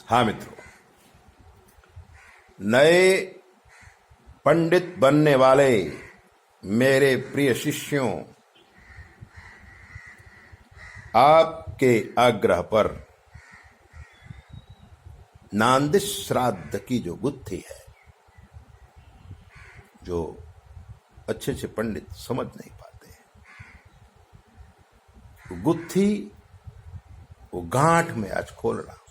हाँ मित्रों, नए पंडित बनने वाले मेरे प्रिय शिष्यों, आपके आग्रह पर नांदी श्राद्ध की जो गुत्थी है, जो अच्छे अच्छे पंडित समझ नहीं पाते हैं, वो गुत्थी, वो गांठ में आज खोल रहा हूं।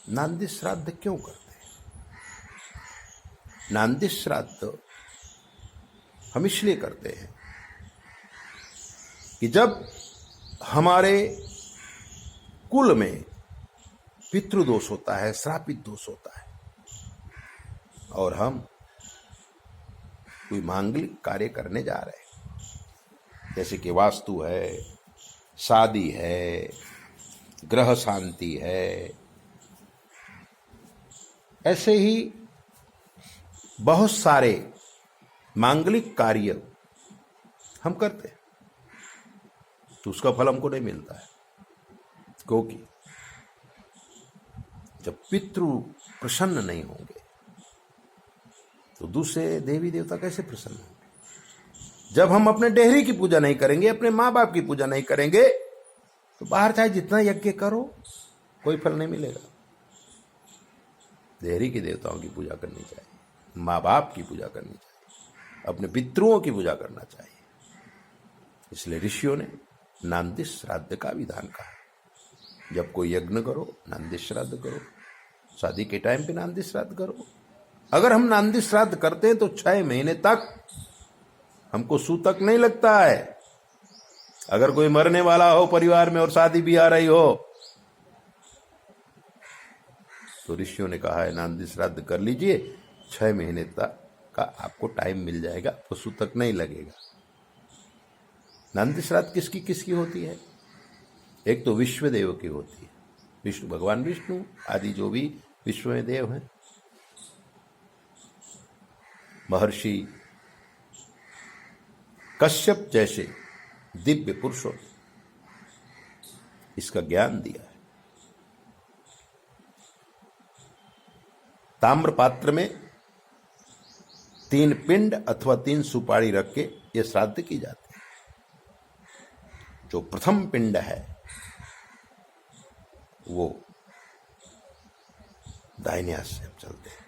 नांदी श्राद्ध क्यों करते हैं? नांदी श्राद्ध हम इसलिए करते हैं कि जब हमारे कुल में पितृदोष होता है, श्रापित दोष होता है, और हम कोई मांगलिक कार्य करने जा रहे हैं, जैसे कि वास्तु है, शादी है, ग्रह शांति है, ऐसे ही बहुत सारे मांगलिक कार्य हम करते हैं, तो उसका फल हमको नहीं मिलता है, क्योंकि जब पितृ प्रसन्न नहीं होंगे तो दूसरे देवी देवता कैसे प्रसन्न होंगे? जब हम अपने डेहरी की पूजा नहीं करेंगे, अपने माँ बाप की पूजा नहीं करेंगे, तो बाहर चाहे जितना यज्ञ करो कोई फल नहीं मिलेगा। डेहरी के देवताओं की पूजा करनी चाहिए, माँ बाप की पूजा करनी चाहिए, अपने पितृओं की पूजा करना चाहिए। इसलिए ऋषियों ने नांदी श्राद्ध का विधान कहा। जब कोई यज्ञ करो, नांदी श्राद्ध करो, शादी के टाइम पे नांदी श्राद्ध करो। अगर हम नांदी श्राद्ध करते हैं तो 6 महीने तक हमको सूतक नहीं लगता है। अगर कोई मरने वाला हो परिवार में और शादी भी आ रही हो, तो ऋषियों ने कहा है नांदी श्राद्ध कर लीजिए, 6 महीने तक का आपको टाइम मिल जाएगा, आपको सूतक नहीं लगेगा। नांदी श्राद्ध किसकी किसकी होती है? एक तो विश्व देव की होती है, विष्णु भगवान विष्णु आदि जो भी विश्व में देव हैं, महर्षि कश्यप जैसे दिव्य पुरुषों ने इसका ज्ञान दिया है। ताम्र पात्र में 3 पिंड अथवा 3 सुपारी रख के यह श्राद्ध की जाती है। जो प्रथम पिंड है वो दाहिने हाथ से हम चलते हैं।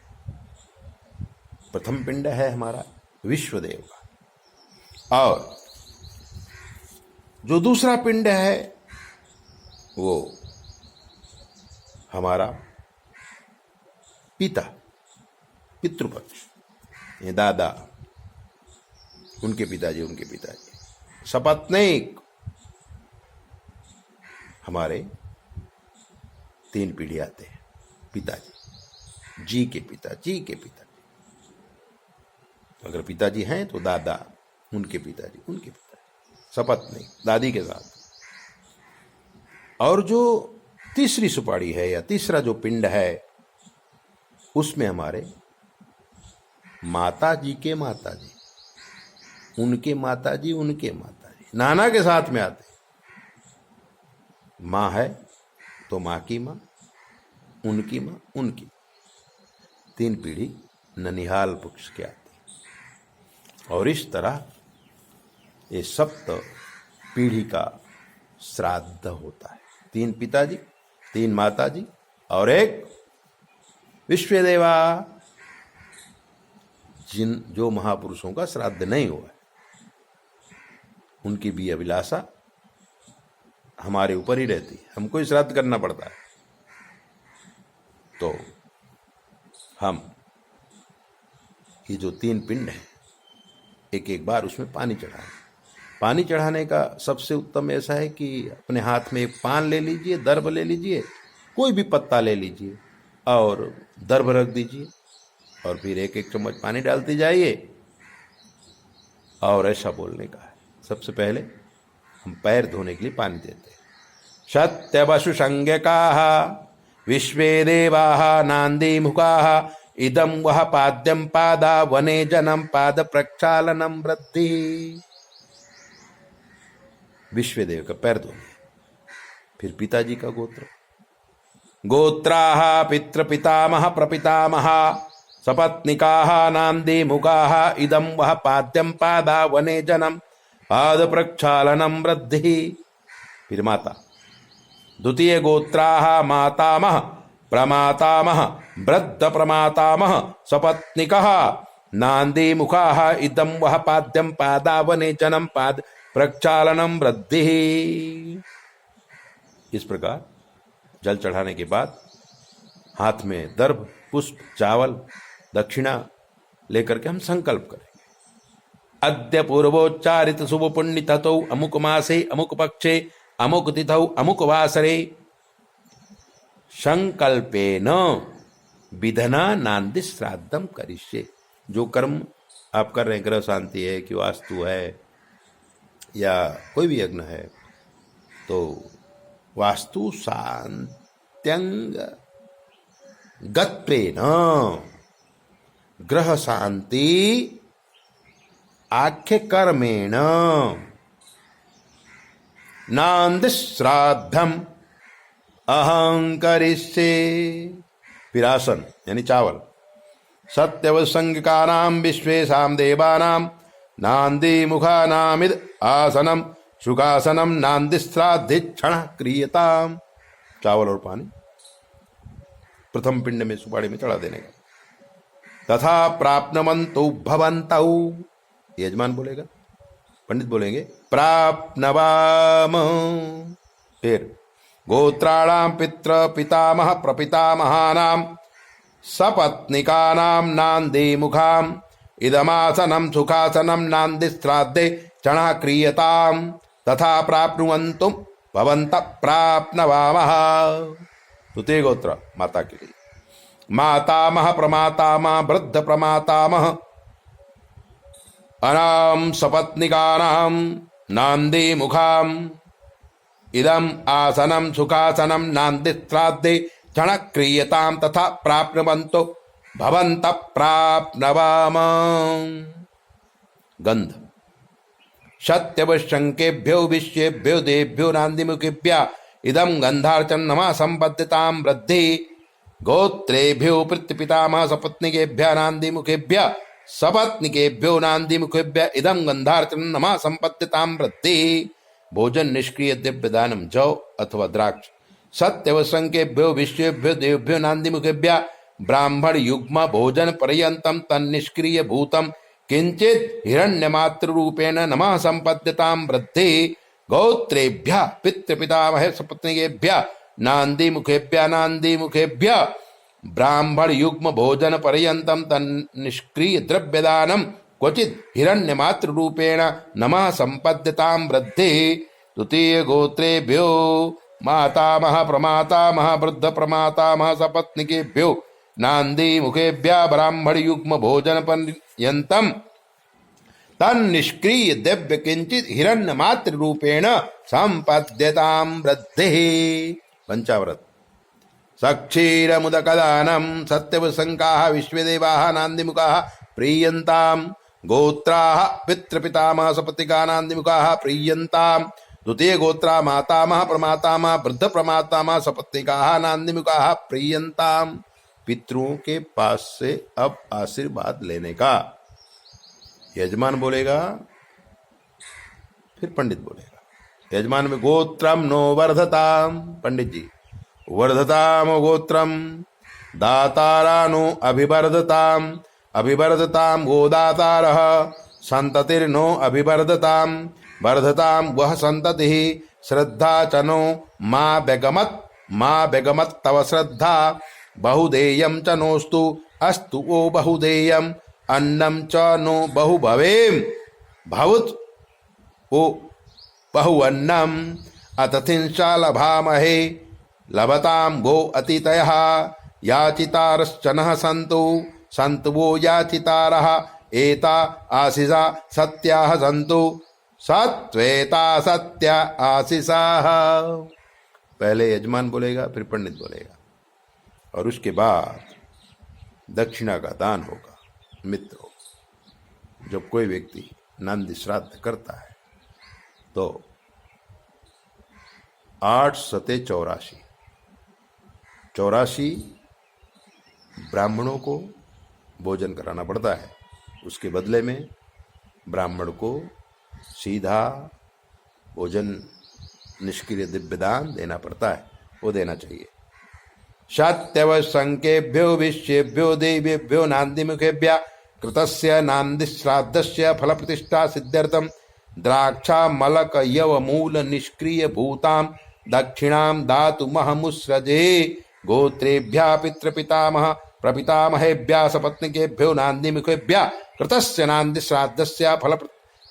प्रथम पिंड है हमारा विश्वदेव का, और जो दूसरा पिंड है वो हमारा पिता, पितृपक्ष, ये दादा, उनके पिताजी, सपत्नीक हमारे 3 पीढ़ी आते हैं। पिताजी, जी के पिताजी। अगर पिताजी हैं तो दादा, उनके पिताजी, सपत्नीक, दादी के साथ। और जो तीसरी सुपारी है या तीसरा जो पिंड है, उसमें हमारे माताजी के माताजी, उनके माताजी, नाना के साथ में आते। माँ है तो माँ की माँ, उनकी माँ, उनकी 3 पीढ़ी ननिहाल पक्ष के आती। और इस तरह ये 7 पीढ़ी का श्राद्ध होता है। 3 पिताजी, 3 माताजी और एक विश्वदेवा। जो महापुरुषों का श्राद्ध नहीं हुआ है, उनकी भी अभिलाषा हमारे ऊपर ही रहती है, हमको ही श्राद्ध करना पड़ता है। तो हम ये जो 3 पिंड हैं, एक बार उसमें पानी चढ़ाएं। पानी चढ़ाने का सबसे उत्तम ऐसा है कि अपने हाथ में एक पान ले लीजिए, दर्भ ले लीजिए, कोई भी पत्ता ले लीजिए और दर्भ रख दीजिए, और फिर 1-1 चम्मच पानी डालते जाइए। और ऐसा बोलने का है, सबसे पहले हम पैर धोने के लिए पानी देते हैं। सत्यवसु संज्ञकाः विश्वे देवाः नांदी मुखाः इदं वह पाद्यं पादा वने जनं पाद प्रक्षालनम वृद्धि। विश्वदेव का पैर धोने, फिर पिताजी का गोत्र, गोत्राः पितृपितामह प्रपितामह सपत्निकाः नान्दीमुखाः इदं वह पाद्यं पादावने जनम पाद प्रक्षालनम वृद्धि। फिर माता। द्वितीय गोत्राः मातामह प्रमातामह वृद्ध प्रमातामह सपत्निकः नान्दीमुखाः इदं वह पाद्यं पादावने जनम पाद प्रक्षालनम वृद्धि। इस प्रकार जल चढ़ाने के बाद हाथ में दर्भ पुष्प चावल दक्षिणा लेकर के हम संकल्प करेंगे। अद्य पूर्वोच्चारित शुभ पुण्य ततौ अमुक मासे अमुक पक्षे अमुक तिथौ अमुक वासरे संकल्पेन विधना नांदि श्राद्धम करिष्ये। जो कर्म आप कर रहे हैं, ग्रह शांति है कि वास्तु है या कोई भी यज्ञ है, तो वास्तु शांत्यंग गत्वेन ग्रह शांति आख्य कर्मेण नांद श्राद्धम अहं करिष्ये। विरासन यानी चावल। सत्यवसंगिकानां विश्वेशां देवानां नांदी मुखानामिद आसनम सुखासनम नांदी श्राद्धि क्षण क्रियताम। चावल और पानी प्रथम पिंड में सुपाड़ी में चढ़ा देने का। तथा प्राप्नवन्तौ भवन्तौ, यजमान बोलेगा, पंडित बोलेंगे प्राप्नवाम। फिर गोत्राणां पितृ पितामह प्रपितामहानां सपत्निकानां नान्दीमुखां इदमासनं सुखासनं नांदी श्राद्धे क्षणः क्रियताम्। तथा प्राप्नुवन्तु भवन्तः प्राप्नवामः। द्वितीय गोत्र माता के लिए। मातामह प्रमातामह वृद्ध प्रमातामह अनाम सपत्निकानां नान्दीमुखां इदम् आसनं सुखासनं नांदी श्राद्धे क्षण क्रियताम्। तथा प्राप्नुवन्तु भवन्तः प्राप्नवाम। गंध। सत्यवशंकेभ्यो विश्वेभ्यो देभ्यो नान्दीमुखेभ्यः इदं गंधार्चन नमा संपद्यतां वृद्धि। गोत्रेभ्यो पितृपितामह सपत्निकेभ्यः नान्दीमुखेभ्यः सपत्निकेभ्यो नान्दीमुखेभ्यः इदं गंधार्चन नमा संपद्यतां वृद्धि। भोजन निष्क्रिय दिव्य दानम जौ अथवा द्राक्ष। सत्यवशंकेभ्यो विश्वेभ्यो देवभ्यो नान्दीमुखेभ्यः ब्राह्मण युग्म भोजन पर्यंतम तन्निष्क्रिय भूतम किंचित हिरण्यमात्र रूपेण नमः संपद्यतां वृद्धि। गोत्रेभ्यः पितृपितामह सपत्निकेभ्यः नान्दीमुखेभ्यः ब्राह्मण युग्म भोजन पर्यंतम तन्निष्क्रिय द्रव्यदानम क्वचित हिरण्यमात्र रूपेण नमः संपद्यतां वृद्धि। द्वितीय गोत्रेभ्यो मातामह प्रमातामह वृद्ध प्रमातामह सपत्निकेभ्यो नान्दीमुखेभ्यः ब्राह्मण युग्म भोजन पर्यंतम तन्निष्क्रिय दिव्य किंचित हिरण्य मात्र रूपेण संपद्यतां वृद्धि। पंचाव्रत। सक्षीरमुदकदानं सत्यवसंकाः विश्वदेवाः नान्दीमुखाः प्रीयन्तां। गोत्राः पितृपितामह सपत्निकाः नान्दीमुखाः प्रीयन्तां। द्वितीय गोत्रा मातामह प्रमातामह वृद्ध प्रमातामह सपत्निकाः नान्दीमुखाः प्रीयन्तां। पितरों के पास से अब आशीर्वाद लेने का यजमान बोलेगा, फिर पंडित बोलेगा। यजमान में गोत्रम नो वर्धताम, पंडित जी वर्धताम गोत्रम, दातारा नो अभिवर्धताम, अभिवर्धताम गोदातारः, संततिर्नो अभिवर्धताम, वर्धताम वह संतति, श्रद्धा च नो मां व्यगमत तव श्रद्धा, बहुदेयम च नोस्तु अस्तु ओ बहुदेयम, अन्नम च नो बहु भवेम भवुत ओ बहुअन्नम, अतथिंसा लभामहे लभताम गो अतितयः, याचितारश्च नः सन्तु सन्तु वो याचितारः, एता आशिषा सत्याः सन्तु सत्वेता सत्या आशिषाः। पहले यजमान बोलेगा, फिर पंडित बोलेगा, और उसके बाद दक्षिणा का दान होगा। मित्रों, जब कोई व्यक्ति नांदी श्राद्ध करता है तो 8 सते 84 84 ब्राह्मणों को भोजन कराना पड़ता है। उसके बदले में ब्राह्मण को सीधा भोजन निष्क्रिय दिव्य दान देना पड़ता है, वो देना चाहिए। शात्यव संकेभ्यो विश्वेभ्यो देवेभ्यो नांदिमुखेभ्य कृतस्य नांदि श्राद्धस्य फल प्रतिष्ठा सिद्ध्यर्थम द्राक्षा मलक यव मूल निष्क्रिय भूताम दक्षिणाम धातु महमुसृजे गोत्रेभ्यः पितृपितामह प्रपितामहेभ्यः सपत्निकेभ्यो नांदिमुखेभ्यः कृतस्य नांदि श्राद्धस्य फल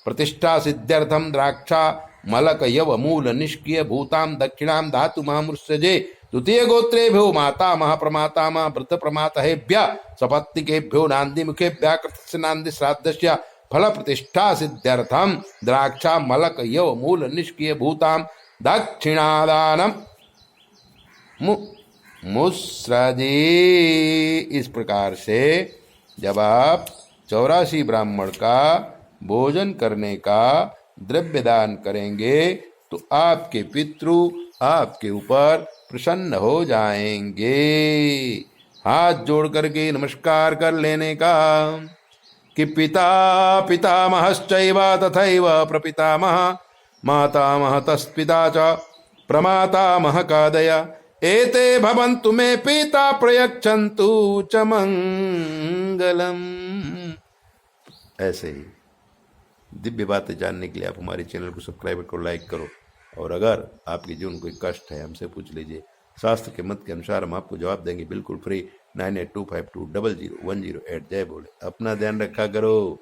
प्रतिष्ठा सिद्ध्यर्थम द्राक्षा मलक यव मूल निष्क्रिय भूताम दक्षिणाम धातु महमुसृजे द्वितीय गोत्रेभ्यो मातामह प्रमातामह वृद्ध प्रमातहेभ्यः सपत्निकेभ्यो नांदिमुखेभ्यः कृतस्य नांदि श्राद्धस्य फल प्रतिष्ठा सिद्ध्यर्थम द्राक्षा मलक यव मूल निष्क्रिय भूताम दक्षिणादानम मुस्रजे। इस प्रकार से जब आप 84 ब्राह्मण का भोजन करने का द्रव्य दान करेंगे तो आपके पितृ आपके ऊपर प्रसन्न हो जाएंगे। हाथ जोड़ करके नमस्कार कर लेने का कि पिता पितामहश्चैव तथैव प्रपितामह मातामह तस्पिता च प्रमातामह कादय एते भवन्तु मे पिता प्रयच्छन्तु च मंगलम। ऐसे ही दिव्य बातें जानने के लिए आप हमारे चैनल को सब्सक्राइब करो, लाइक करो, और अगर आपके जीवन कोई कष्ट है हमसे पूछ लीजिए। शास्त्र के मत के अनुसार हम आपको जवाब देंगे, बिल्कुल फ्री। 9825200108। जय बोले। अपना ध्यान रखा करो।